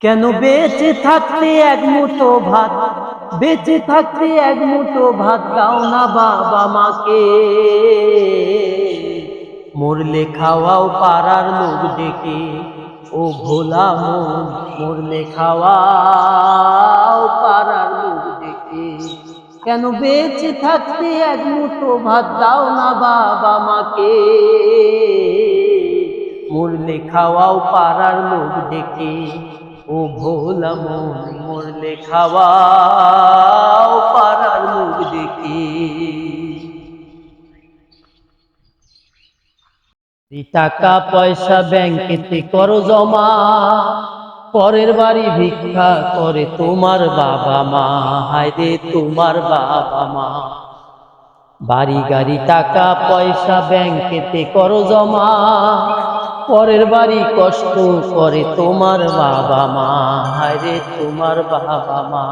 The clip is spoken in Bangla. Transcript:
কেন বেঁচে থাকতে এক মুঠো ভাত, বেঁচে থাকতে এক মুঠো ভাত দাও না বাবা মাকে। মরলে খাওয়াও পাড়ার লোক ডেকে, ও ভোলা মন মরলে খাওয়াও পাড়ার লোক ডেকে। কেন বেঁচে থাকতে এক মুঠো ভাত দাও না বাবা মাকে। মরলে খাওয়াও পাড়ার লোক ডেকে, ও ভোলা মন মরলে খাওয়াও পাড়ার লোক ডেকে। টাকা পয়সা ব্যাংকেতে করো জমা, পরের বাড়ি ভিক্ষা করে তোমার বাবা মা। হায়রে তোমার বাবা মা। বাড়ি গাড়ি টাকা পয়সা ব্যাংকেতে করো জমা, পরের বাড়ি কষ্ট করে তোমার বাবা মা। হায়রে তোমার বাবা মা।